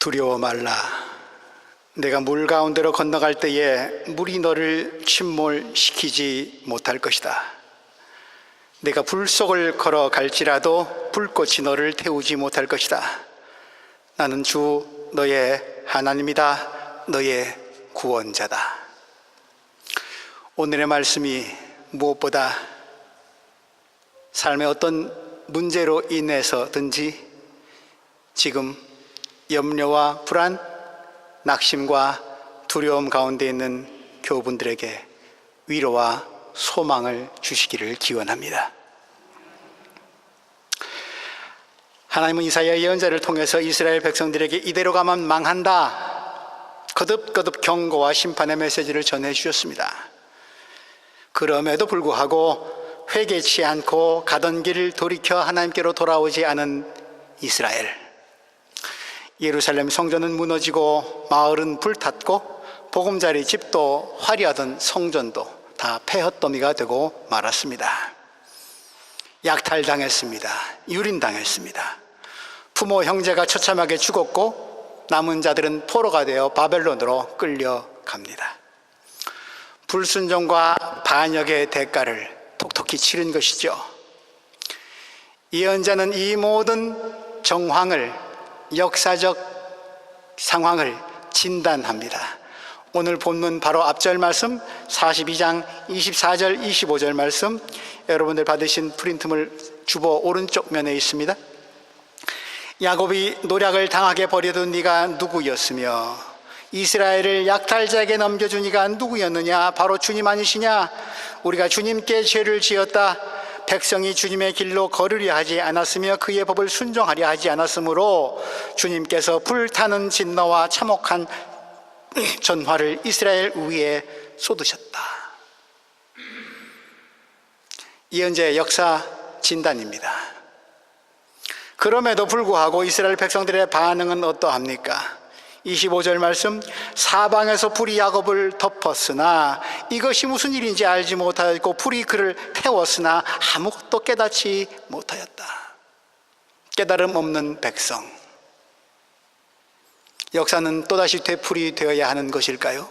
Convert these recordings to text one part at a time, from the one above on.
두려워 말라. 내가 물 가운데로 건너갈 때에 물이 너를 침몰시키지 못할 것이다. 내가 불 속을 걸어갈지라도 불꽃이 너를 태우지 못할 것이다. 나는 주 너의 하나님이다. 너의 구원자다. 오늘의 말씀이 무엇보다 삶의 어떤 문제로 인해서든지 지금 염려와 불안, 낙심과 두려움 가운데 있는 교우분들에게 위로와 소망을 주시기를 기원합니다. 하나님은 이사야 예언자를 통해서 이스라엘 백성들에게 이대로 가면 망한다, 거듭거듭 경고와 심판의 메시지를 전해 주셨습니다. 그럼에도 불구하고 회개치 않고 가던 길을 돌이켜 하나님께로 돌아오지 않은 이스라엘, 예루살렘 성전은 무너지고 마을은 불탔고 보금자리 집도 화려하던 성전도 다 폐헛더미가 되고 말았습니다. 약탈당했습니다. 유린당했습니다. 부모 형제가 처참하게 죽었고 남은 자들은 포로가 되어 바벨론으로 끌려갑니다. 불순종과 반역의 대가를 톡톡히 치른 것이죠. 예언자는 이 모든 정황을, 역사적 상황을 진단합니다. 오늘 본문 바로 앞절 말씀 42장 24절 25절 말씀, 여러분들 받으신 프린트물 주보 오른쪽 면에 있습니다. 야곱이 노략을 당하게 버려둔 네가 누구였으며 이스라엘을 약탈자에게 넘겨준 이가 누구였느냐? 바로 주님 아니시냐? 우리가 주님께 죄를 지었다. 백성이 주님의 길로 걸으려 하지 않았으며 그의 법을 순종하려 하지 않았으므로 주님께서 불타는 진노와 참혹한 전화를 이스라엘 위에 쏟으셨다. 예언자의 역사 진단입니다. 그럼에도 불구하고 이스라엘 백성들의 반응은 어떠합니까? 25절 말씀, 사방에서 불이 야곱을 덮었으나 이것이 무슨 일인지 알지 못하였고 불이 그를 태웠으나 아무것도 깨닫지 못하였다. 깨달음 없는 백성. 역사는 또다시 되풀이 되어야 하는 것일까요?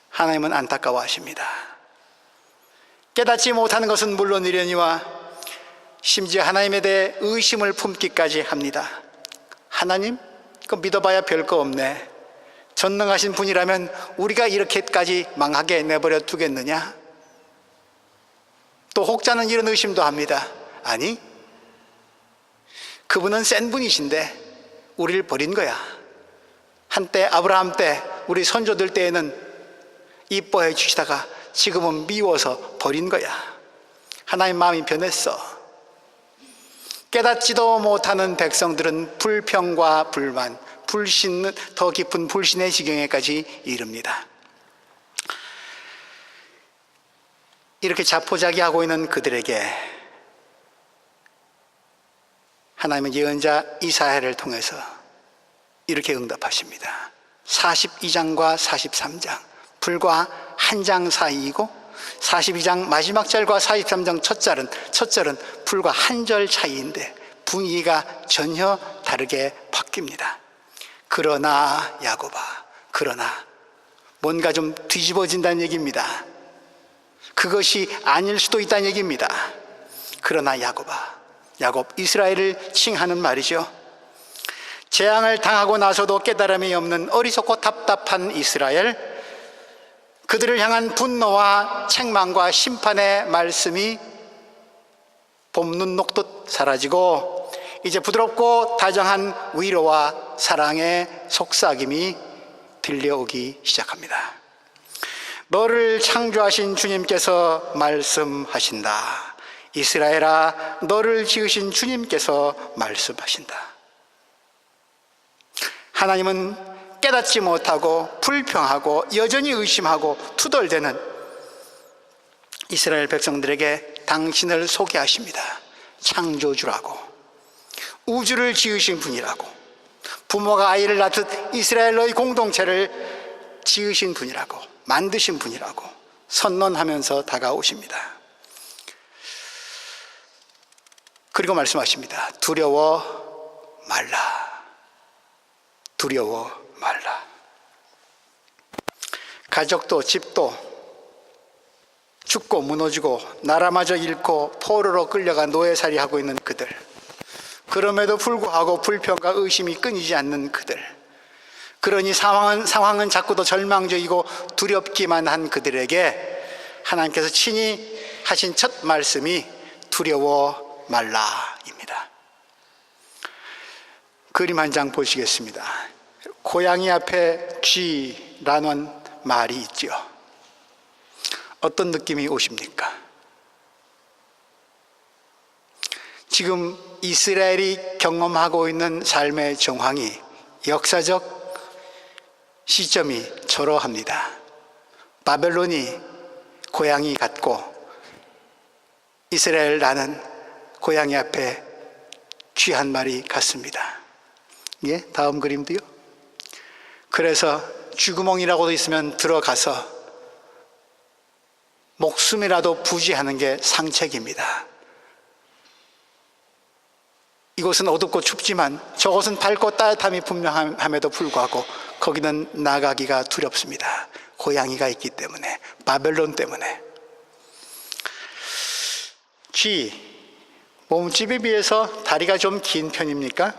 하나님은 안타까워하십니다. 깨닫지 못하는 것은 물론이려니와 심지어 하나님에 대해 의심을 품기까지 합니다. 하나님? 그 믿어봐야 별거 없네. 전능하신 분이라면 우리가 이렇게까지 망하게 내버려 두겠느냐? 또 혹자는 이런 의심도 합니다. 아니, 그분은 센 분이신데 우리를 버린 거야. 한때 아브라함 때, 우리 선조들 때에는 이뻐해 주시다가 지금은 미워서 버린 거야. 하나님 마음이 변했어. 깨닫지도 못하는 백성들은 불평과 불만, 불신, 더 깊은 불신의 지경에까지 이릅니다. 이렇게 자포자기하고 있는 그들에게 하나님은 예언자 이사야를 통해서 이렇게 응답하십니다. 42장과 43장, 불과 한 장 사이이고 42장 마지막 절과 43장 첫 절은 불과 한 절 차이인데 분위기가 전혀 다르게 바뀝니다. 그러나 야곱아, 그러나 뭔가 좀 뒤집어진다는 얘기입니다. 그것이 아닐 수도 있다는 얘기입니다. 그러나 야곱아, 야곱, 이스라엘을 칭하는 말이죠. 재앙을 당하고 나서도 깨달음이 없는 어리석고 답답한 이스라엘, 그들을 향한 분노와 책망과 심판의 말씀이 봄눈 녹듯 사라지고 이제 부드럽고 다정한 위로와 사랑의 속삭임이 들려오기 시작합니다. 너를 창조하신 주님께서 말씀하신다. 이스라엘아, 너를 지으신 주님께서 말씀하신다. 하나님은 깨닫지 못하고 불평하고 여전히 의심하고 투덜대는 이스라엘 백성들에게 당신을 소개하십니다. 창조주라고, 우주를 지으신 분이라고, 부모가 아이를 낳듯 이스라엘의 공동체를 지으신 분이라고, 만드신 분이라고 선언하면서 다가오십니다. 그리고 말씀하십니다. 두려워 말라. 두려워 말라. 가족도 집도 죽고 무너지고 나라마저 잃고 포로로 끌려가 노예살이하고 있는 그들, 그럼에도 불구하고 불평과 의심이 끊이지 않는 그들, 그러니 상황은 자꾸 더 절망적이고 두렵기만 한 그들에게 하나님께서 친히 하신 첫 말씀이 두려워 말라입니다. 그림 한 장 보시겠습니다. 고양이 앞에 쥐라는 말이 있죠. 어떤 느낌이 오십니까? 지금 이스라엘이 경험하고 있는 삶의 정황이 역사적 시점이 저러합니다. 바벨론이 고양이 같고 이스라엘 나는 고양이 앞에 쥐 한 마리 같습니다. 예, 다음 그림도요. 그래서 쥐구멍이라고도 있으면 들어가서 목숨이라도 부지하는 게 상책입니다. 이곳은 어둡고 춥지만 저곳은 밝고 따뜻함이 분명함에도 불구하고 거기는 나가기가 두렵습니다. 고양이가 있기 때문에, 바벨론 때문에. 쥐, 몸집에 비해서 다리가 좀 긴 편입니까?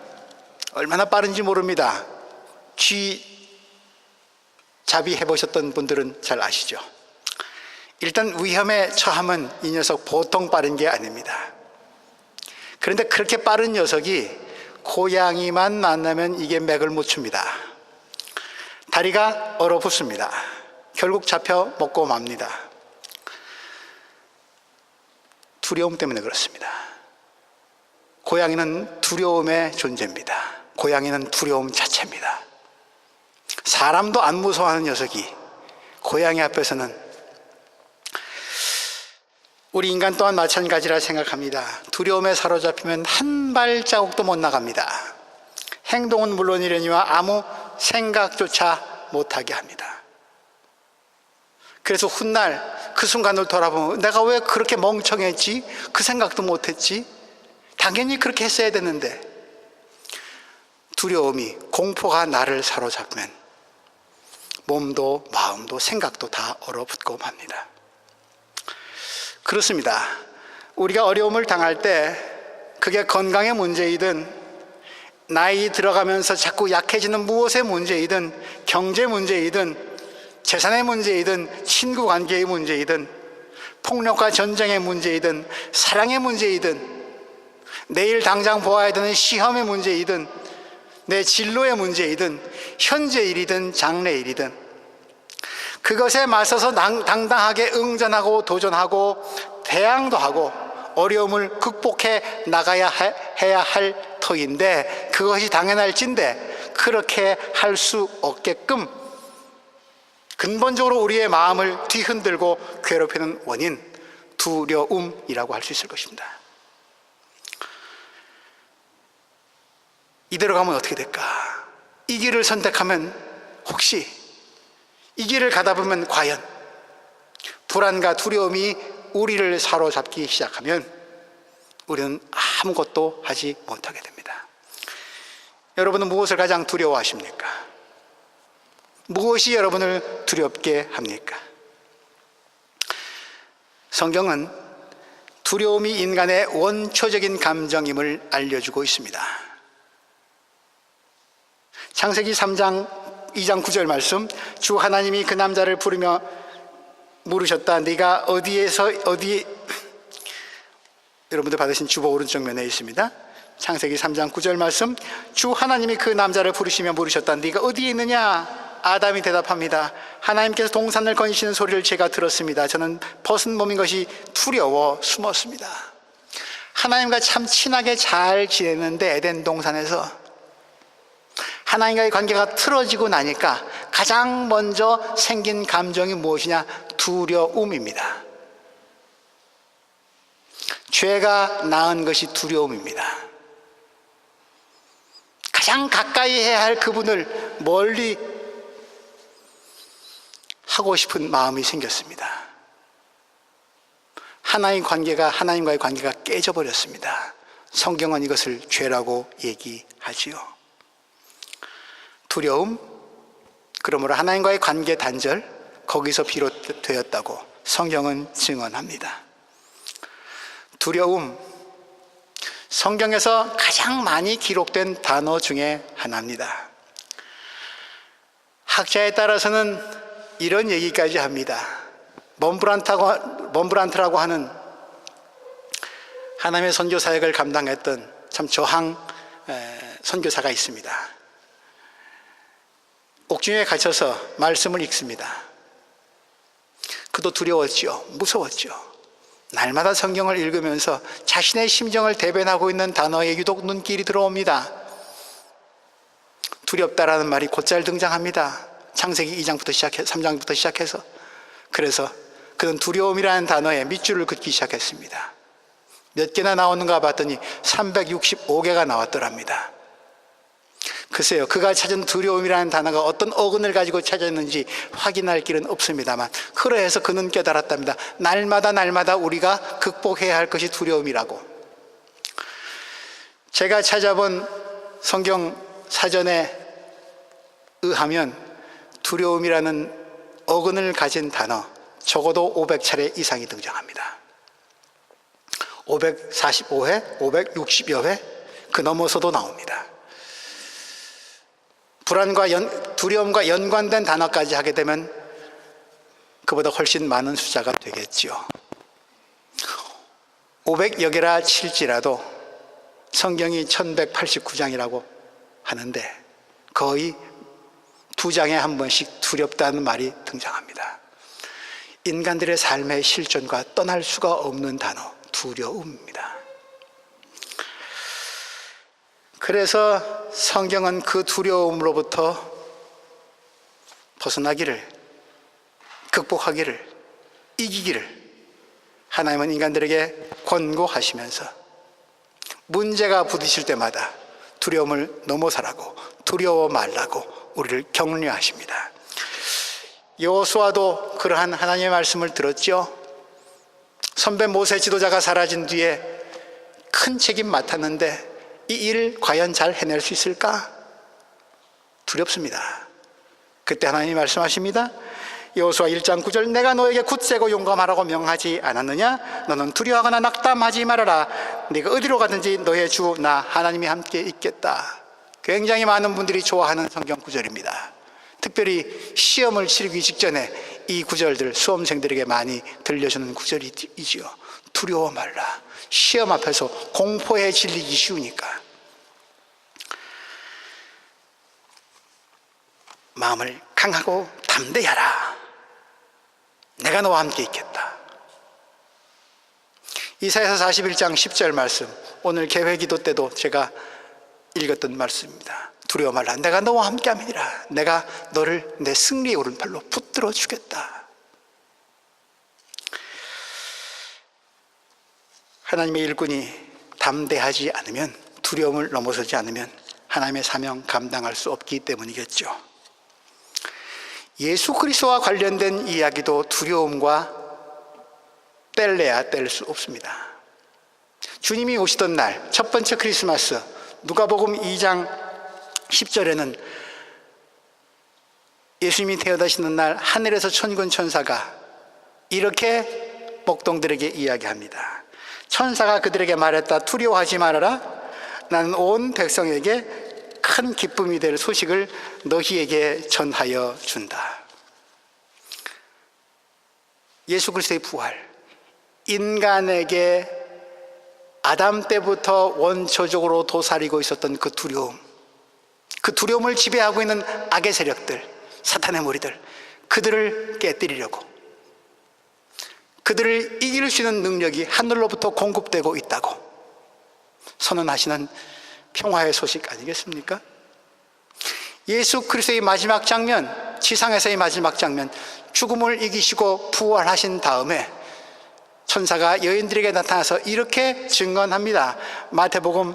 얼마나 빠른지 모릅니다. 쥐 잡이 해보셨던 분들은 잘 아시죠? 일단 위험에 처하면 이 녀석 보통 빠른 게 아닙니다. 그런데 그렇게 빠른 녀석이 고양이만 만나면 이게 맥을 못 춥니다. 다리가 얼어붙습니다. 결국 잡혀 먹고 맙니다. 두려움 때문에 그렇습니다. 고양이는 두려움의 존재입니다. 고양이는 두려움 자체입니다. 사람도 안 무서워하는 녀석이 고양이 앞에서는, 우리 인간 또한 마찬가지라 생각합니다. 두려움에 사로잡히면 한 발자국도 못 나갑니다. 행동은 물론이려니와 아무 생각조차 못하게 합니다. 그래서 훗날 그 순간을 돌아보면 내가 왜 그렇게 멍청했지? 그 생각도 못했지? 당연히 그렇게 했어야 되는데. 두려움이, 공포가 나를 사로잡으면 몸도 마음도 생각도 다 얼어붙고 맙니다. 그렇습니다. 우리가 어려움을 당할 때 그게 건강의 문제이든 나이 들어가면서 자꾸 약해지는 무엇의 문제이든 경제 문제이든 재산의 문제이든 친구 관계의 문제이든 폭력과 전쟁의 문제이든 사랑의 문제이든 내일 당장 보아야 되는 시험의 문제이든 내 진로의 문제이든 현재 일이든 장래 일이든 그것에 맞서서 당당하게 응전하고 도전하고 대항도 하고 어려움을 극복해 나가야 해야 할 터인데, 그것이 당연할진데 그렇게 할 수 없게끔 근본적으로 우리의 마음을 뒤흔들고 괴롭히는 원인, 두려움이라고 할 수 있을 것입니다. 이대로 가면 어떻게 될까? 이 길을 선택하면 혹시 이 길을 가다 보면 과연 불안과 두려움이 우리를 사로잡기 시작하면 우리는 아무것도 하지 못하게 됩니다. 여러분은 무엇을 가장 두려워하십니까? 무엇이 여러분을 두렵게 합니까? 성경은 두려움이 인간의 원초적인 감정임을 알려주고 있습니다. 창세기 3장 2장 9절 말씀, 주 하나님이 그 남자를 부르며 물으셨다. 네가 어디 여러분들 받으신 주보 오른쪽 면에 있습니다. 창세기 3장 9절 말씀, 주 하나님이 그 남자를 부르시며 물으셨다. 네가 어디에 있느냐? 아담이 대답합니다. 하나님께서 동산을 거니시는 소리를 제가 들었습니다. 저는 벗은 몸인 것이 두려워 숨었습니다. 하나님과 참 친하게 잘 지내는데 에덴 동산에서 하나님과의 관계가 틀어지고 나니까 가장 먼저 생긴 감정이 무엇이냐? 두려움입니다. 죄가 낳은 것이 두려움입니다. 가장 가까이 해야 할 그분을 멀리 하고 싶은 마음이 생겼습니다. 하나님과의 관계가 깨져버렸습니다. 성경은 이것을 죄라고 얘기하지요. 두려움, 그러므로 하나님과의 관계 단절, 거기서 비롯되었다고 성경은 증언합니다. 두려움, 성경에서 가장 많이 기록된 단어 중에 하나입니다. 학자에 따라서는 이런 얘기까지 합니다. 먼브란트라고 하는 하나님의 선교 사역을 감당했던 참 저항 선교사가 있습니다. 옥중에 갇혀서 말씀을 읽습니다. 그도 두려웠죠. 무서웠죠. 날마다 성경을 읽으면서 자신의 심정을 대변하고 있는 단어에 유독 눈길이 들어옵니다. 두렵다라는 말이 곧잘 등장합니다. 창세기 2장부터 시작해 3장부터 시작해서. 그래서 그는 두려움이라는 단어에 밑줄을 긋기 시작했습니다. 몇 개나 나오는가 봤더니 365개가 나왔더랍니다. 글쎄요, 그가 찾은 두려움이라는 단어가 어떤 어근을 가지고 찾았는지 확인할 길은 없습니다만, 그러해서 그는 깨달았답니다. 날마다 우리가 극복해야 할 것이 두려움이라고. 제가 찾아본 성경 사전에 의하면 두려움이라는 어근을 가진 단어 적어도 500차례 이상이 등장합니다. 545회, 560여 회, 그 넘어서도 나옵니다. 불안과 두려움과 연관된 단어까지 하게 되면 그보다 훨씬 많은 숫자가 되겠지요. 500여 개라 칠지라도 성경이 1189장이라고 하는데 거의 2장에 한 번씩 두렵다는 말이 등장합니다. 인간들의 삶의 실존과 떠날 수가 없는 단어, 두려움입니다. 그래서 성경은 그 두려움으로부터 벗어나기를, 극복하기를, 이기기를 하나님은 인간들에게 권고하시면서 문제가 부딪힐 때마다 두려움을 넘어서라고, 두려워 말라고 우리를 격려하십니다. 여호수아도 그러한 하나님의 말씀을 들었죠. 선배 모세 지도자가 사라진 뒤에 큰 책임 맡았는데 이 일을 과연 잘 해낼 수 있을까? 두렵습니다. 그때 하나님이 말씀하십니다. 여호수아 1장 9절, 내가 너에게 굳세고 용감하라고 명하지 않았느냐? 너는 두려워하거나 낙담하지 말아라. 네가 어디로 가든지 너의 주 나 하나님이 함께 있겠다. 굉장히 많은 분들이 좋아하는 성경 구절입니다. 특별히 시험을 치르기 직전에 이 구절들 수험생들에게 많이 들려주는 구절이지요. 두려워 말라. 시험 앞에서 공포에 질리기 쉬우니까 마음을 강하고 담대하라. 내가 너와 함께 있겠다. 이사야서 41장 10절 말씀, 오늘 개회기도 때도 제가 읽었던 말씀입니다. 두려워 말라. 내가 너와 함께 함이니라. 내가 너를 내 승리의 오른팔로 붙들어 주겠다. 하나님의 일꾼이 담대하지 않으면, 두려움을 넘어서지 않으면 하나님의 사명 감당할 수 없기 때문이겠죠. 예수 그리스도와 관련된 이야기도 두려움과 뗄래야 뗄 수 없습니다. 주님이 오시던 날, 첫 번째 크리스마스, 누가복음 2장 10절에는 예수님이 태어나시는 날 하늘에서 천군 천사가 이렇게 목동들에게 이야기합니다. 천사가 그들에게 말했다. 두려워하지 말아라. 나는 온 백성에게 큰 기쁨이 될 소식을 너희에게 전하여 준다. 예수 그리스도의 부활, 인간에게 아담 때부터 원초적으로 도사리고 있었던 그 두려움, 그 두려움을 지배하고 있는 악의 세력들, 사탄의 무리들, 그들을 깨뜨리려고, 그들을 이길 수 있는 능력이 하늘로부터 공급되고 있다고 선언하시는 평화의 소식 아니겠습니까? 예수 그리스도의 마지막 장면, 지상에서의 마지막 장면, 죽음을 이기시고 부활하신 다음에 천사가 여인들에게 나타나서 이렇게 증언합니다. 마태복음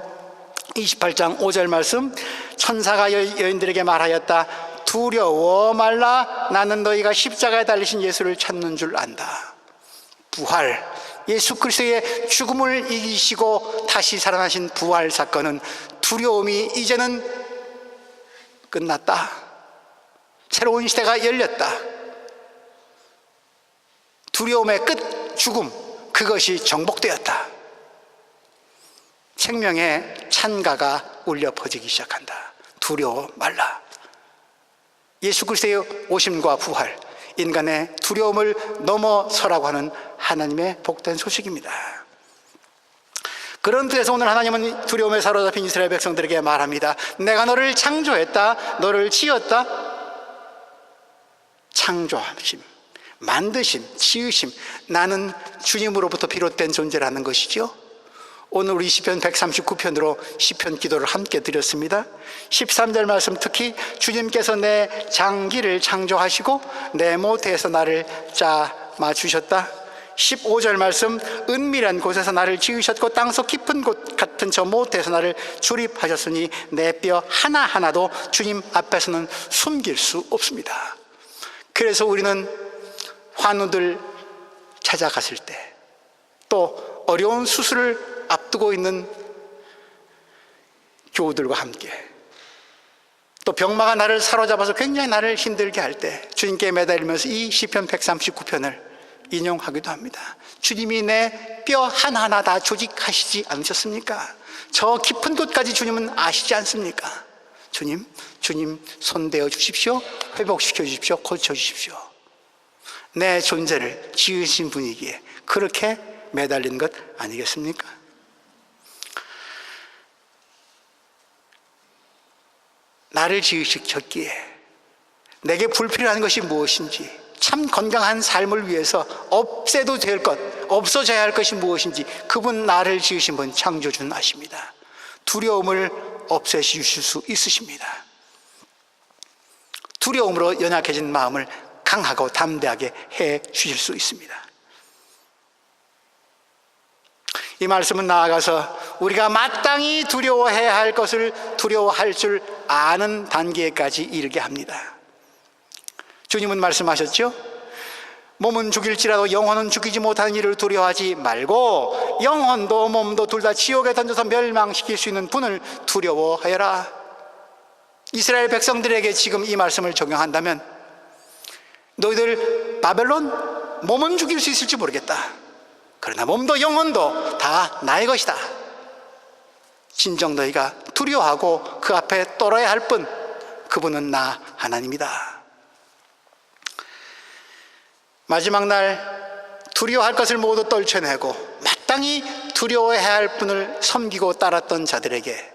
28장 5절 말씀, 천사가 여인들에게 말하였다. 두려워 말라. 나는 너희가 십자가에 달리신 예수를 찾는 줄 안다. 부활, 예수 그리스도의 죽음을 이기시고 다시 살아나신 부활 사건은 두려움이 이제는 끝났다. 새로운 시대가 열렸다. 두려움의 끝, 죽음, 그것이 정복되었다. 생명의 찬가가 울려 퍼지기 시작한다. 두려워 말라. 예수 그리스도의 오심과 부활, 인간의 두려움을 넘어서라고 하는 하나님의 복된 소식입니다. 그런 뜻에서 오늘 하나님은 두려움에 사로잡힌 이스라엘 백성들에게 말합니다. 내가 너를 창조했다. 너를 지었다. 창조하심, 만드심, 지으심, 나는 주님으로부터 비롯된 존재라는 것이죠. 오늘 우리 시편 139편으로 시편 기도를 함께 드렸습니다. 13절 말씀, 특히 주님께서 내 장기를 창조하시고 내 모태에서 나를 짜마 주셨다. 15절 말씀, 은밀한 곳에서 나를 지으셨고 땅속 깊은 곳 같은 저 모태에서 나를 조립하셨으니 내 뼈 하나하나도 주님 앞에서는 숨길 수 없습니다. 그래서 우리는 환우들 찾아갔을 때, 또 어려운 수술을 앞두고 있는 교우들과 함께, 또 병마가 나를 사로잡아서 굉장히 나를 힘들게 할 때 주님께 매달리면서 이 시편 139편을 인용하기도 합니다. 주님이 내 뼈 하나하나 다 조직하시지 않으셨습니까? 저 깊은 곳까지 주님은 아시지 않습니까? 주님 손대어 주십시오. 회복시켜 주십시오. 고쳐 주십시오. 내 존재를 지으신 분이기에 그렇게 매달린 것 아니겠습니까? 나를 지으셨기에 내게 불필요한 것이 무엇인지, 참 건강한 삶을 위해서 없애도 될 것, 없어져야 할 것이 무엇인지 그분, 나를 지으신 분, 창조주는 아십니다. 두려움을 없애주실 수 있으십니다. 두려움으로 연약해진 마음을 강하고 담대하게 해 주실 수 있습니다. 이 말씀은 나아가서 우리가 마땅히 두려워해야 할 것을 두려워할 줄 아는 단계까지 이르게 합니다. 주님은 말씀하셨죠? 몸은 죽일지라도 영혼은 죽이지 못하는 일을 두려워하지 말고 영혼도 몸도 둘 다 지옥에 던져서 멸망시킬 수 있는 분을 두려워하여라. 이스라엘 백성들에게 지금 이 말씀을 적용한다면, 너희들 바벨론 몸은 죽일 수 있을지 모르겠다. 그러나 몸도 영혼도 다 나의 것이다. 진정 너희가 두려워하고 그 앞에 떨어야 할 분, 그분은 나 하나님이다. 마지막 날 두려워할 것을 모두 떨쳐내고 마땅히 두려워해야 할 분을 섬기고 따랐던 자들에게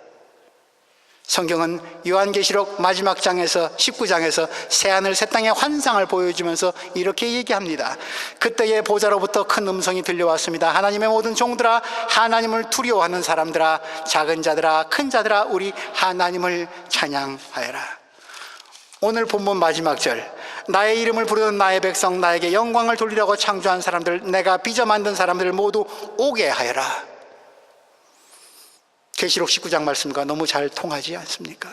성경은 요한계시록 마지막 장에서 19장에서 새하늘 새 땅의 환상을 보여주면서 이렇게 얘기합니다. 그때의 보좌로부터 큰 음성이 들려왔습니다. 하나님의 모든 종들아, 하나님을 두려워하는 사람들아, 작은 자들아, 큰 자들아, 우리 하나님을 찬양하여라. 오늘 본문 마지막 절, 나의 이름을 부르는 나의 백성, 나에게 영광을 돌리려고 창조한 사람들, 내가 빚어 만든 사람들을 모두 오게 하여라. 계시록 19장 말씀과 너무 잘 통하지 않습니까?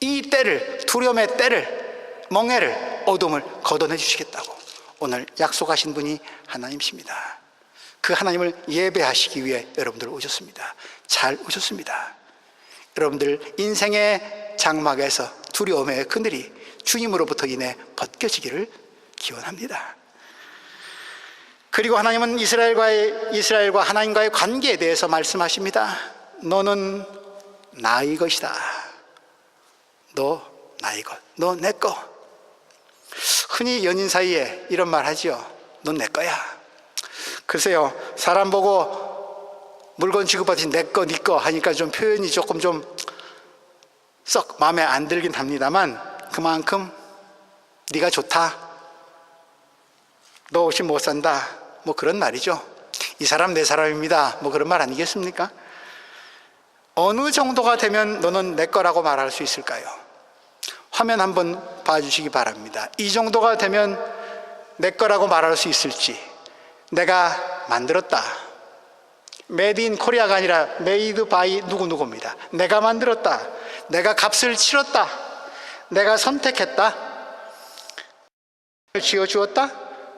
이 때를, 두려움의 때를, 멍해를, 어둠을 걷어내 주시겠다고 오늘 약속하신 분이 하나님이십니다. 그 하나님을 예배하시기 위해 여러분들 오셨습니다. 잘 오셨습니다. 여러분들 인생의 장막에서 두려움의 그늘이 주님으로부터 인해 벗겨지기를 기원합니다. 그리고 하나님은 이스라엘과 하나님과의 관계에 대해서 말씀하십니다. 너는 나의 것이다. 너 나의 것, 너 내 거. 흔히 연인 사이에 이런 말 하지요. 넌 내 거야. 글쎄요, 사람 보고 물건 취급하듯이 내 거, 네 거 하니까 좀 표현이 조금 좀 썩 마음에 안 들긴 합니다만, 그만큼 네가 좋다, 너 없이 못 산다, 뭐 그런 말이죠. 이 사람 내 사람입니다, 뭐 그런 말 아니겠습니까? 어느 정도가 되면 너는 내 거라고 말할 수 있을까요? 화면 한번 봐주시기 바랍니다. 이 정도가 되면 내 거라고 말할 수 있을지. 내가 만들었다, 메이드 인 코리아가 아니라 메이드 바이 누구누구입니다. 내가 만들었다, 내가 값을 치렀다, 내가 선택했다, 지어주었다,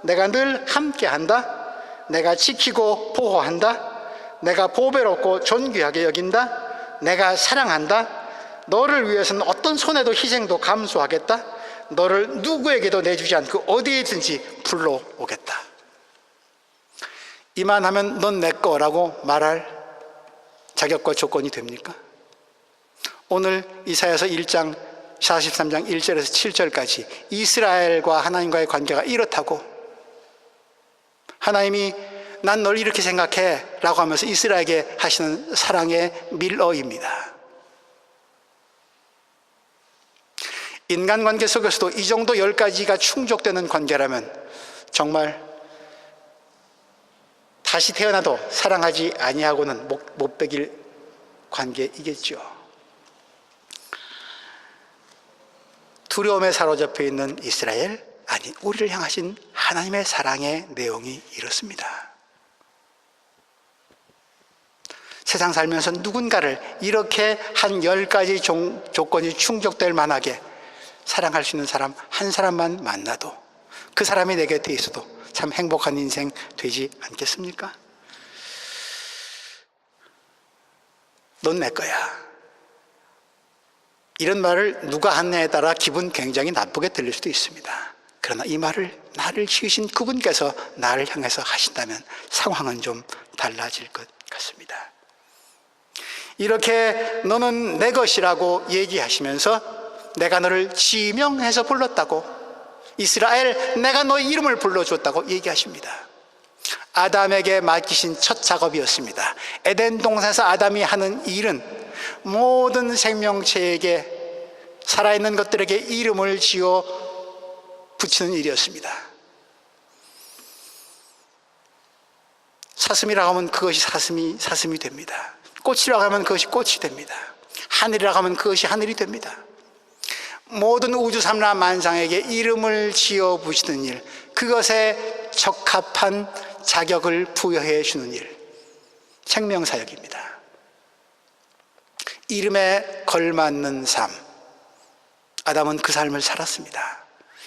내가 늘 함께한다, 내가 지키고 보호한다, 내가 보배롭고 존귀하게 여긴다, 내가 사랑한다, 너를 위해서는 어떤 손해도 희생도 감수하겠다. 너를 누구에게도 내주지 않고 어디에든지 불러오겠다. 이만하면 넌 내 거라고 말할 자격과 조건이 됩니까? 오늘 이사야서 1장 43장 1절에서 7절까지 이스라엘과 하나님과의 관계가 이렇다고, 하나님이 난 널 이렇게 생각해 라고 하면서 이스라엘에게 하시는 사랑의 밀어입니다. 인간관계 속에서도 이 정도 10가지가 충족되는 관계라면 정말 다시 태어나도 사랑하지 아니하고는 못 베길 관계이겠죠. 두려움에 사로잡혀 있는 이스라엘, 아니 우리를 향하신 하나님의 사랑의 내용이 이렇습니다. 세상 살면서 누군가를 이렇게 한 10가지 조건이 충족될 만하게 사랑할 수 있는 사람 한 사람만 만나도 그 사람이 내 곁에 있어도 참 행복한 인생 되지 않겠습니까? 넌 내 거야. 이런 말을 누가 하느냐에 따라 기분 굉장히 나쁘게 들릴 수도 있습니다. 그러나 이 말을 나를 지으신 그분께서 나를 향해서 하신다면 상황은 좀 달라질 것 같습니다. 이렇게 너는 내 것이라고 얘기하시면서 내가 너를 지명해서 불렀다고, 이스라엘 내가 너의 이름을 불러줬다고 얘기하십니다. 아담에게 맡기신 첫 작업이었습니다. 에덴 동산에서 아담이 하는 일은 모든 생명체에게, 살아있는 것들에게 이름을 지어 붙이는 일이었습니다. 사슴이라고 하면 그것이 사슴이 됩니다. 꽃이라고 하면 그것이 꽃이 됩니다. 하늘이라고 하면 그것이 하늘이 됩니다. 모든 우주 삼라 만상에게 이름을 지어 붙이는 일, 그것에 적합한 자격을 부여해 주는 일, 생명사역입니다. 이름에 걸맞는 삶, 아담은 그 삶을 살았습니다.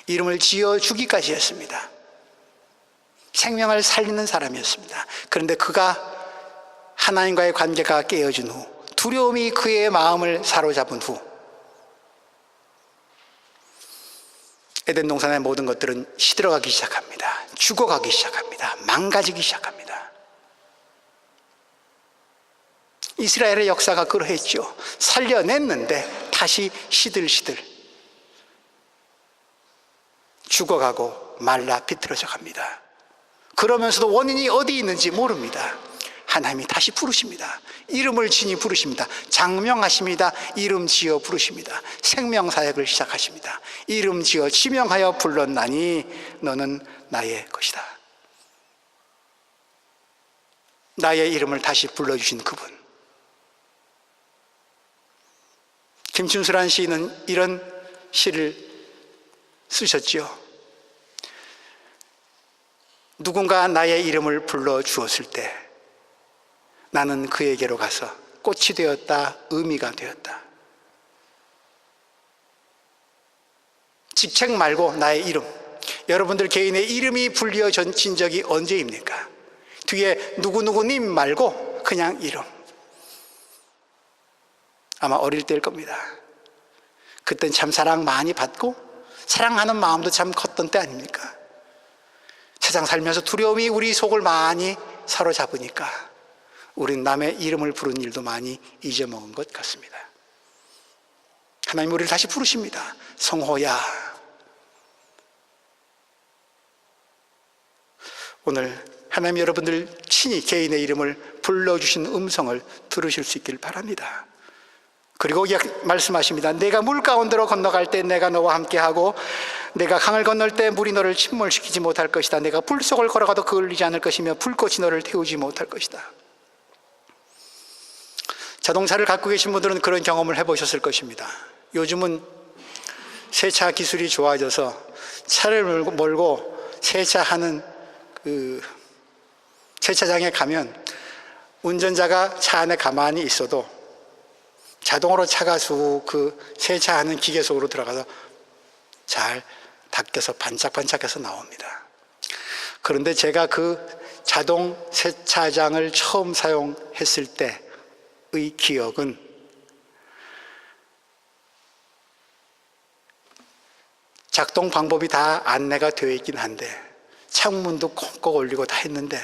이름을 지어주기까지 했습니다. 생명을 살리는 사람이었습니다. 그런데 그가 하나님과의 관계가 깨어진 후, 두려움이 그의 마음을 사로잡은 후, 에덴 동산의 모든 것들은 시들어가기 시작합니다. 죽어가기 시작합니다. 망가지기 시작합니다. 이스라엘의 역사가 그러했죠. 살려냈는데 다시 시들시들 죽어가고 말라 비틀어져 갑니다. 그러면서도 원인이 어디 있는지 모릅니다. 하나님이 다시 부르십니다. 이름을 지니 부르십니다. 장명하십니다. 이름 지어 부르십니다. 생명사역을 시작하십니다. 이름 지어 지명하여 불렀나니 너는 나의 것이다. 나의 이름을 다시 불러주신 그분. 김춘수란 시인은 이런 시를 쓰셨죠. 누군가 나의 이름을 불러주었을 때 나는 그에게로 가서 꽃이 되었다, 의미가 되었다. 직책 말고 나의 이름. 여러분들 개인의 이름이 불려진 적이 언제입니까? 뒤에 누구누구님 말고 그냥 이름. 아마 어릴 때일 겁니다. 그땐 참 사랑 많이 받고 사랑하는 마음도 참 컸던 때 아닙니까? 세상 살면서 두려움이 우리 속을 많이 사로잡으니까 우린 남의 이름을 부르는 일도 많이 잊어먹은 것 같습니다. 하나님 우리를 다시 부르십니다. 성호야. 오늘 하나님 여러분들 친히 개인의 이름을 불러주신 음성을 들으실 수 있길 바랍니다. 그리고 말씀하십니다. 내가 물 가운데로 건너갈 때 내가 너와 함께하고 내가 강을 건널 때 물이 너를 침몰시키지 못할 것이다. 내가 불 속을 걸어가도 그을리지 않을 것이며 불꽃이 너를 태우지 못할 것이다. 자동차를 갖고 계신 분들은 그런 경험을 해보셨을 것입니다. 요즘은 세차 기술이 좋아져서 차를 몰고 세차하는 그 세차장에 가면 운전자가 차 안에 가만히 있어도 자동으로 차가 그 세차하는 기계 속으로 들어가서 잘 닦여서 반짝반짝해서 나옵니다. 그런데 제가 그 자동 세차장을 처음 사용했을 때의 기억은 작동 방법이 다 안내가 되어 있긴 한데 창문도 콕콕 올리고 다 했는데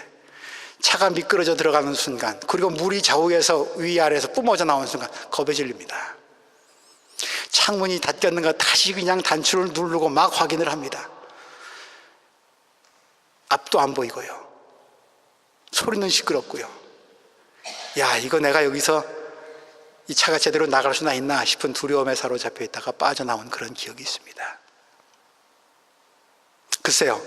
차가 미끄러져 들어가는 순간, 그리고 물이 좌우에서 위아래에서 뿜어져 나오는 순간 겁에 질립니다. 창문이 닫혔는가 다시 그냥 단추를 누르고 막 확인을 합니다. 앞도 안 보이고요, 소리는 시끄럽고요. 야, 이거 내가 여기서 이 차가 제대로 나갈 수나 있나 싶은 두려움에 사로잡혀 있다가 빠져나온 그런 기억이 있습니다. 글쎄요,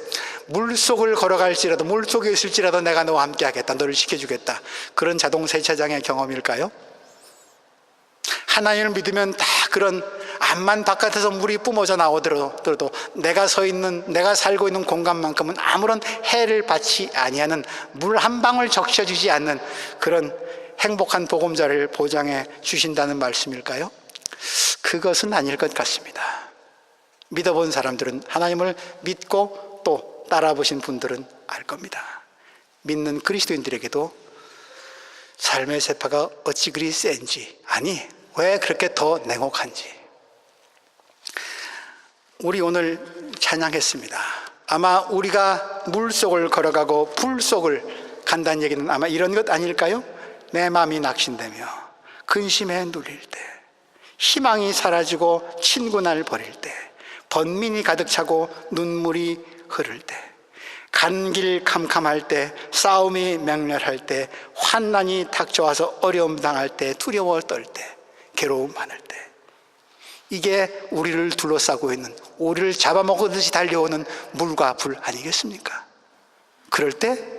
물속을 걸어갈지라도, 물속에 있을지라도 내가 너와 함께 하겠다, 너를 지켜주겠다, 그런 자동 세차장의 경험일까요? 하나님을 믿으면 다 그런, 암만 바깥에서 물이 뿜어져 나오더라도 내가 살고 있는 공간만큼은 아무런 해를 받지 아니하는, 물 한 방울 적셔주지 않는 그런 행복한 보금자리를 보장해 주신다는 말씀일까요? 그것은 아닐 것 같습니다. 믿어본 사람들은, 하나님을 믿고 또 따라보신 분들은 알 겁니다. 믿는 그리스도인들에게도 삶의 세파가 어찌 그리 센지, 아니 왜 그렇게 더 냉혹한지. 우리 오늘 찬양했습니다. 아마 우리가 물속을 걸어가고 불속을 간다는 얘기는 아마 이런 것 아닐까요? 내 마음이 낙심되며 근심에 눌릴 때, 희망이 사라지고 친구 날 버릴 때, 번민이 가득 차고 눈물이 흐를 때, 간 길 캄캄할 때, 싸움이 맹렬할 때, 환난이 닥쳐와서 어려움 당할 때, 두려워 떨 때, 괴로움 많을 때, 이게 우리를 둘러싸고 있는, 우리를 잡아먹듯이 달려오는 물과 불 아니겠습니까? 그럴 때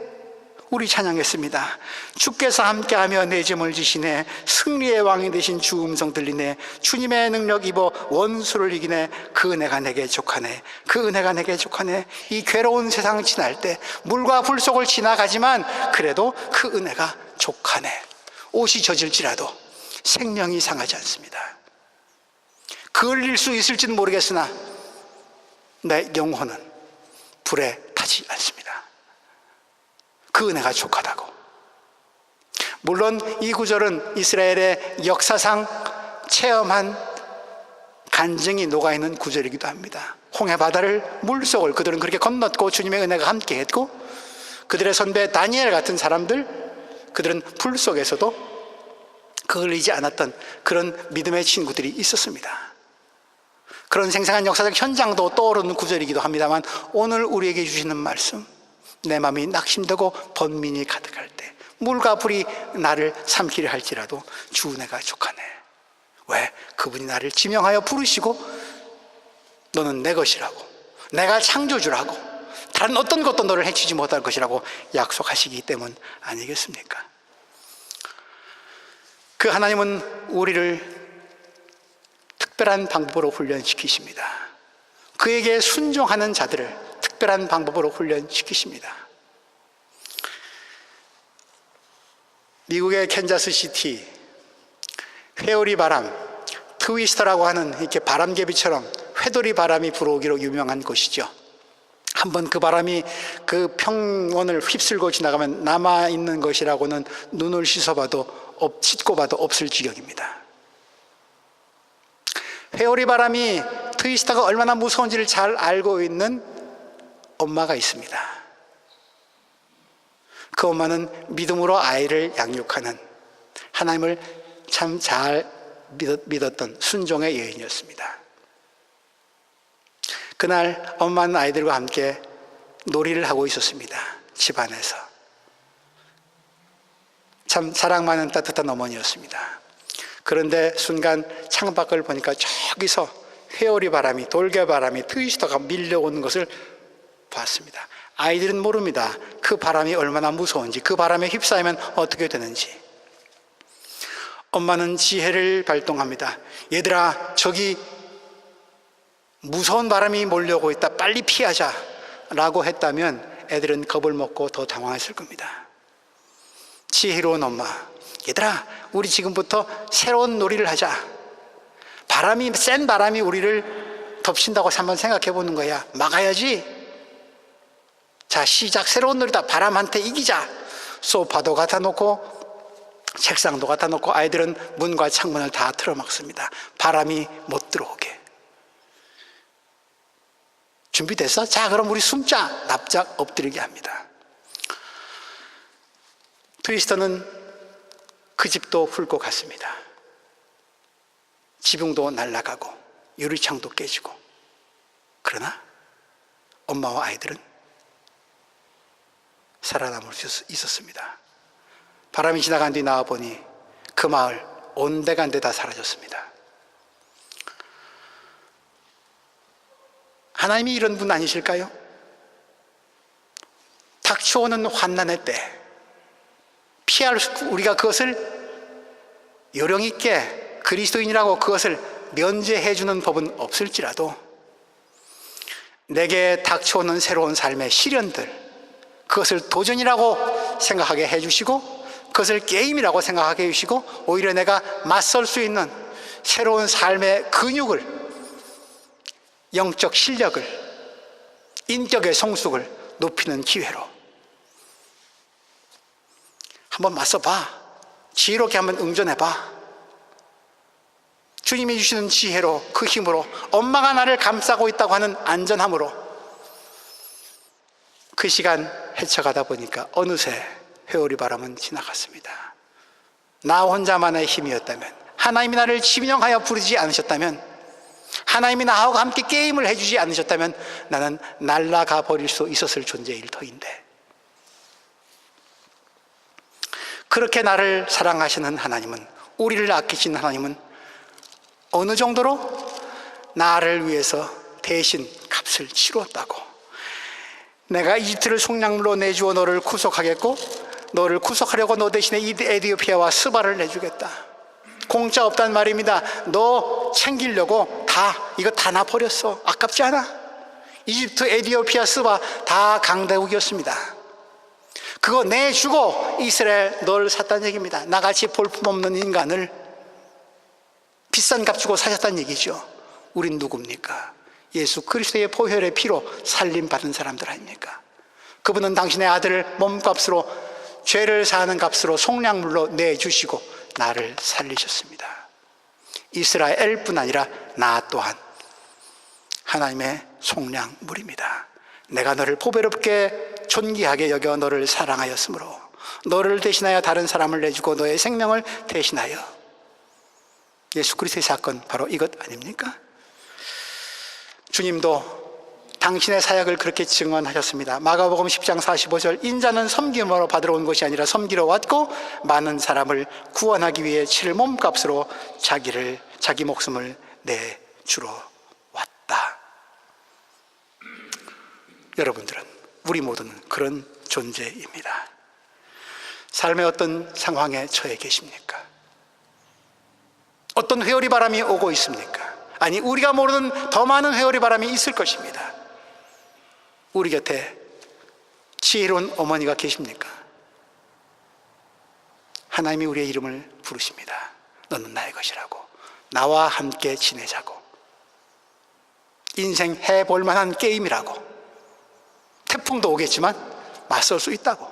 우리 찬양했습니다. 주께서 함께하며 내 짐을 지시네, 승리의 왕이 되신 주 음성 들리네, 주님의 능력 입어 원수를 이기네, 그 은혜가 내게 족하네, 그 은혜가 내게 족하네. 이 괴로운 세상 지날 때, 물과 불 속을 지나가지만 그래도 그 은혜가 족하네. 옷이 젖을지라도 생명이 상하지 않습니다. 그을릴 수 있을지는 모르겠으나 내 영혼은 불에 타지 않습니다. 그 은혜가 족하다고. 물론 이 구절은 이스라엘의 역사상 체험한 간증이 녹아있는 구절이기도 합니다. 홍해바다를, 물속을 그들은 그렇게 건넜고 주님의 은혜가 함께했고, 그들의 선배 다니엘 같은 사람들, 그들은 불 속에서도 그을리지 않았던 그런 믿음의 친구들이 있었습니다. 그런 생생한 역사적 현장도 떠오르는 구절이기도 합니다만, 오늘 우리에게 주시는 말씀, 내 마음이 낙심되고 번민이 가득할 때, 물과 불이 나를 삼키려 할지라도 주 은혜가 족하네. 왜? 그분이 나를 지명하여 부르시고 너는 내 것이라고, 내가 창조주라고, 다른 어떤 것도 너를 해치지 못할 것이라고 약속하시기 때문 아니겠습니까? 그 하나님은 우리를 특별한 방법으로 훈련시키십니다. 그에게 순종하는 자들을 특별한 방법으로 훈련시키십니다. 미국의 캔자스시티, 회오리 바람, 트위스터라고 하는 이렇게 바람개비처럼 회돌이 바람이 불어오기로 유명한 곳이죠. 한번 그 바람이 그 평원을 휩쓸고 지나가면 남아있는 것이라고는 눈을 씻고 봐도 없을 지경입니다. 회오리 바람이, 트위스터가 얼마나 무서운지를 잘 알고 있는 엄마가 있습니다. 그 엄마는 믿음으로 아이를 양육하는, 하나님을 참 잘 믿었던 순종의 여인이었습니다. 그날 엄마는 아이들과 함께 놀이를 하고 있었습니다. 집안에서. 참 사랑 많은 따뜻한 어머니였습니다. 그런데 순간 창밖을 보니까 저기서 회오리 바람이, 돌개 바람이, 트위스터가 밀려오는 것을 봤습니다. 아이들은 모릅니다. 그 바람이 얼마나 무서운지, 그 바람에 휩싸이면 어떻게 되는지. 엄마는 지혜를 발동합니다. 얘들아, 저기 무서운 바람이 몰려오고 있다, 빨리 피하자 라고 했다면 애들은 겁을 먹고 더 당황했을 겁니다. 지혜로운 엄마, 얘들아, 우리 지금부터 새로운 놀이를 하자. 센 바람이 우리를 덮친다고 한번 생각해 보는 거야. 막아야지. 자, 시작. 새로운 놀이다. 바람한테 이기자. 소파도 갖다 놓고 책상도 갖다 놓고 아이들은 문과 창문을 다 틀어막습니다. 바람이 못 들어오게. 준비됐어? 자, 그럼 우리 숨자. 납작 엎드리게 합니다. 트위스터는 그 집도 훑고 갔습니다. 지붕도 날아가고 유리창도 깨지고. 그러나 엄마와 아이들은 살아남을 수 있었습니다. 바람이 지나간 뒤 나와보니 그 마을 온데간데 다 사라졌습니다. 하나님이 이런 분 아니실까요? 닥쳐오는 환난의 때 피할 수, 우리가 그것을 요령 있게 그리스도인이라고 그것을 면제해 주는 법은 없을지라도 내게 닥쳐오는 새로운 삶의 시련들, 그것을 도전이라고 생각하게 해주시고 그것을 게임이라고 생각하게 해주시고 오히려 내가 맞설 수 있는 새로운 삶의 근육을, 영적 실력을, 인격의 성숙을 높이는 기회로 한번 맞서봐. 지혜롭게 한번 응전해봐. 주님이 주시는 지혜로, 그 힘으로, 엄마가 나를 감싸고 있다고 하는 안전함으로 그 시간 헤쳐가다 보니까 어느새 회오리 바람은 지나갔습니다. 나 혼자만의 힘이었다면, 하나님이 나를 지명하여 부르지 않으셨다면, 하나님이 나하고 함께 게임을 해주지 않으셨다면 나는 날아가 버릴 수 있었을 존재일 터인데, 그렇게 나를 사랑하시는 하나님은, 우리를 아끼시는 하나님은 어느 정도로 나를 위해서 대신 값을 치루었다고. 내가 이집트를 속량물로 내주어 너를 구속하겠고 너를 구속하려고 너 대신에 에디오피아와 스바를 내주겠다. 공짜 없단 말입니다. 너 챙기려고 이거 다 놔버렸어. 아깝지 않아? 이집트, 에디오피아, 스바 다 강대국이었습니다. 그거 내주고 이스라엘 너를 샀다는 얘기입니다. 나같이 볼품없는 인간을 비싼 값 주고 사셨다는 얘기죠. 우린 누굽니까? 예수 그리스도의 보혈의 피로 살림받은 사람들 아닙니까? 그분은 당신의 아들을 몸값으로, 죄를 사하는 값으로 속량물로 내주시고 나를 살리셨습니다. 이스라엘뿐 아니라 나 또한 하나님의 속량물입니다. 내가 너를 보배롭게 존귀하게 여겨 너를 사랑하였으므로 너를 대신하여 다른 사람을 내주고 너의 생명을 대신하여. 예수 그리스도의 사건 바로 이것 아닙니까? 주님도 당신의 사역을 그렇게 증언하셨습니다. 마가복음 10장 45절, 인자는 섬김으로 받으러 온 것이 아니라 섬기러 왔고 많은 사람을 구원하기 위해 치를 몸값으로 자기 목숨을 내주러 왔다. 여러분들은, 우리 모두는 그런 존재입니다. 삶의 어떤 상황에 처해 계십니까? 어떤 회오리 바람이 오고 있습니까? 아니, 우리가 모르는 더 많은 회오리 바람이 있을 것입니다. 우리 곁에 지혜로운 어머니가 계십니까? 하나님이 우리의 이름을 부르십니다. 너는 나의 것이라고. 나와 함께 지내자고. 인생 해볼 만한 게임이라고. 태풍도 오겠지만 맞설 수 있다고.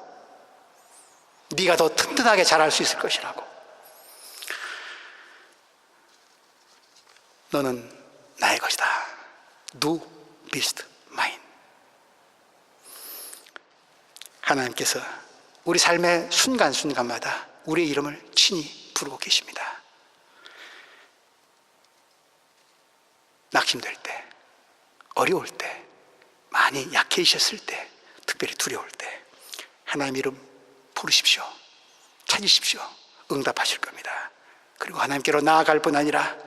네가 더 튼튼하게 자랄 수 있을 것이라고. 너는 나의 것이다. Du bist mein. 하나님께서 우리 삶의 순간순간마다 우리의 이름을 친히 부르고 계십니다. 낙심될 때, 어려울 때, 많이 약해지셨을 때, 특별히 두려울 때 하나님 이름 부르십시오. 찾으십시오. 응답하실 겁니다. 그리고 하나님께로 나아갈 뿐 아니라,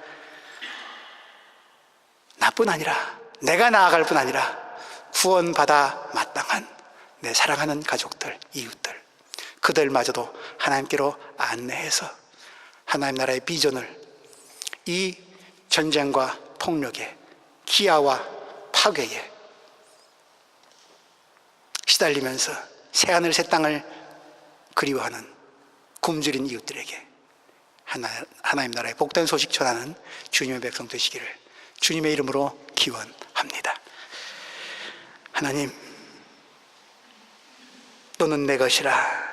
나뿐 아니라, 내가 나아갈 뿐 아니라 구원받아 마땅한 내 사랑하는 가족들, 이웃들, 그들마저도 하나님께로 안내해서 하나님 나라의 비전을 이 전쟁과 폭력에, 기아와 파괴에 시달리면서 새하늘 새 땅을 그리워하는 굶주린 이웃들에게 하나님 나라의 복된 소식 전하는 주님의 백성 되시기를 주님의 이름으로 기원합니다. 하나님, 너는 내 것이라.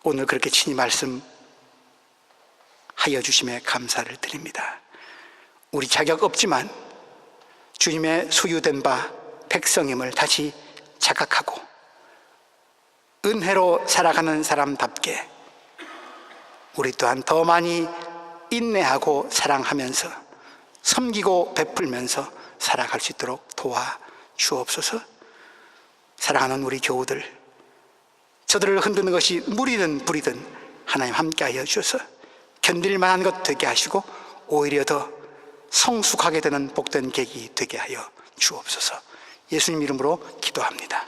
오늘 그렇게 친히 말씀하여 주심에 감사를 드립니다. 우리 자격 없지만 주님의 소유된 바 백성임을 다시 자각하고 은혜로 살아가는 사람답게 우리 또한 더 많이 인내하고 사랑하면서 섬기고 베풀면서 살아갈 수 있도록 도와주옵소서. 사랑하는 우리 교우들, 저들을 흔드는 것이 물이든 불이든 하나님 함께하여 주셔서 견딜 만한 것 되게 하시고 오히려 더 성숙하게 되는 복된 계기 되게 하여 주옵소서. 예수님 이름으로 기도합니다.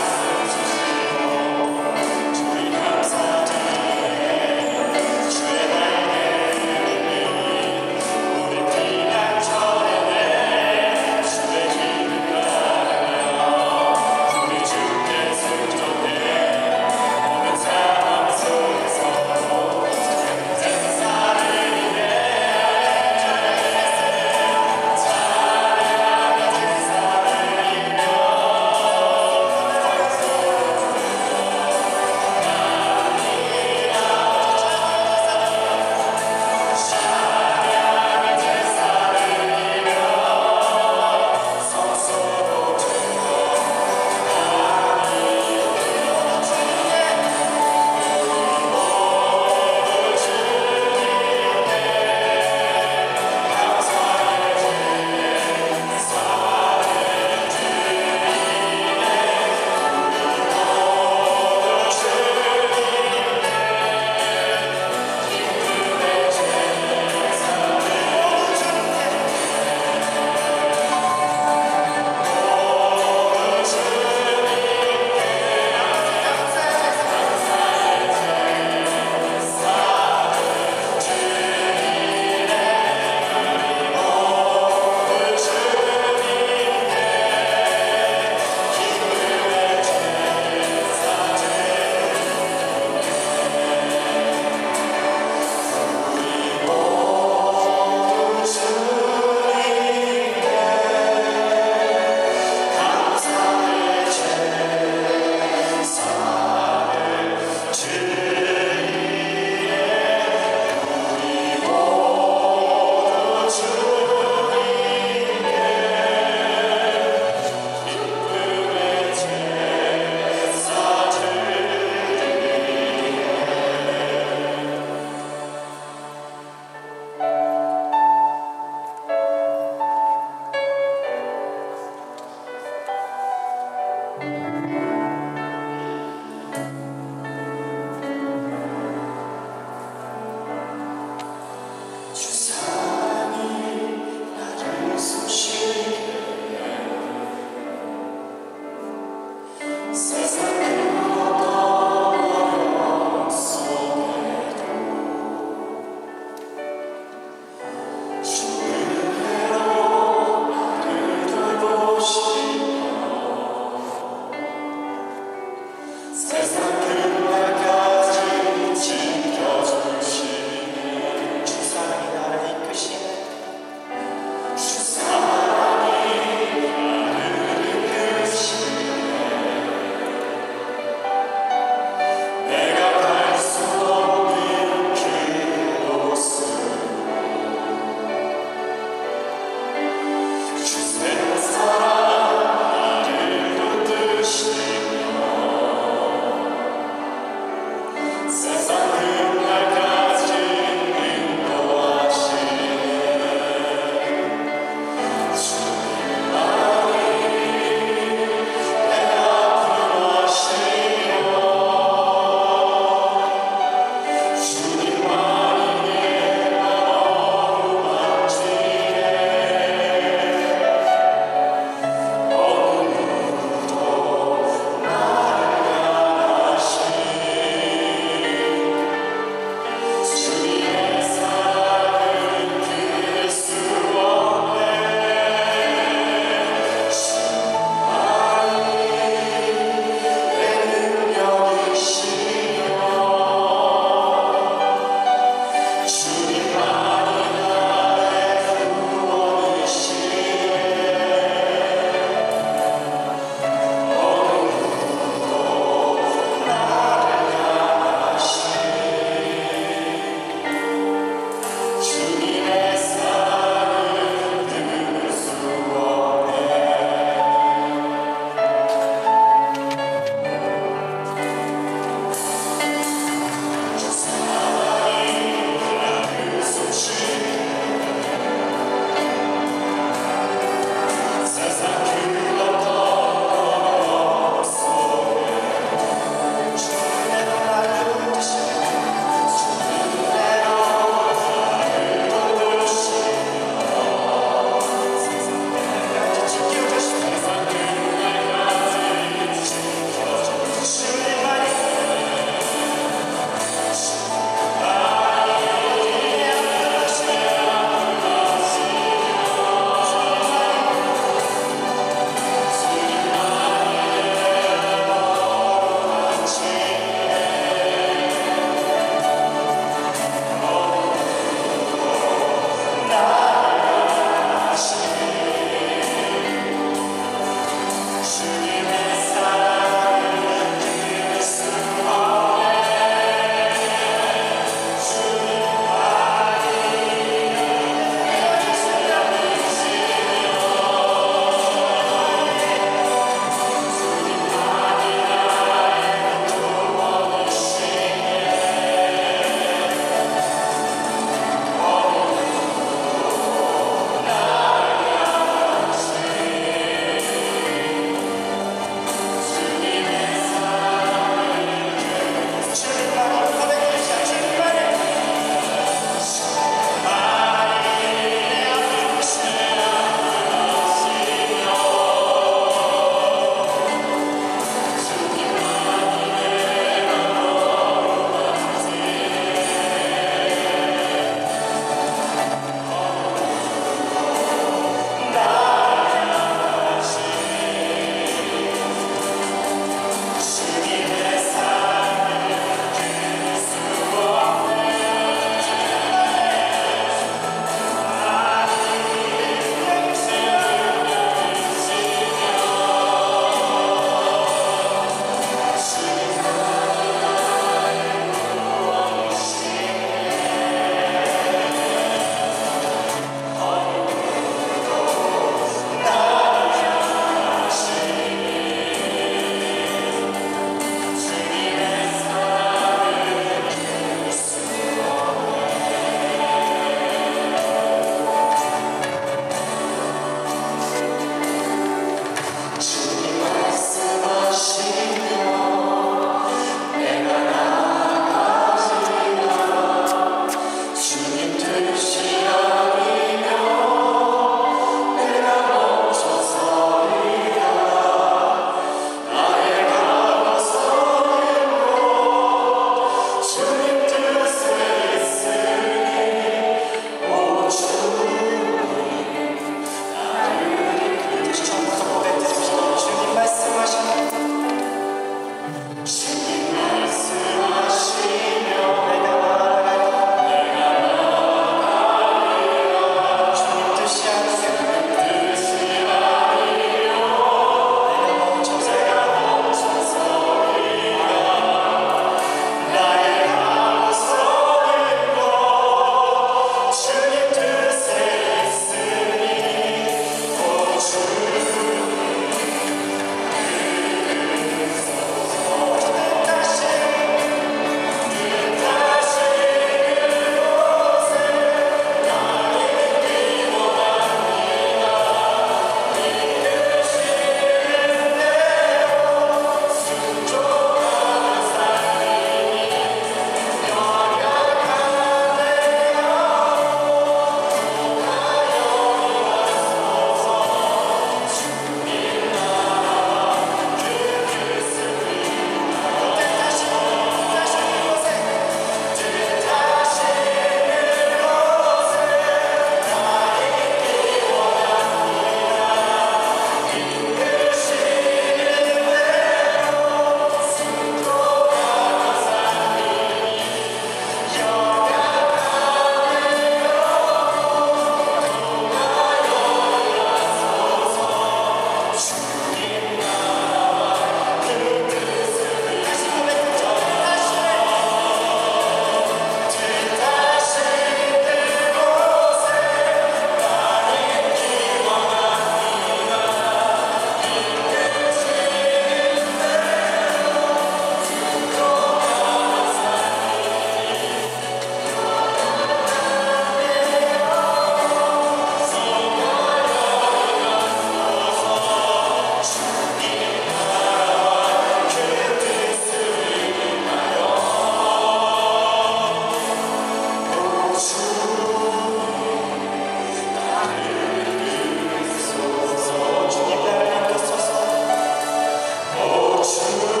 생명을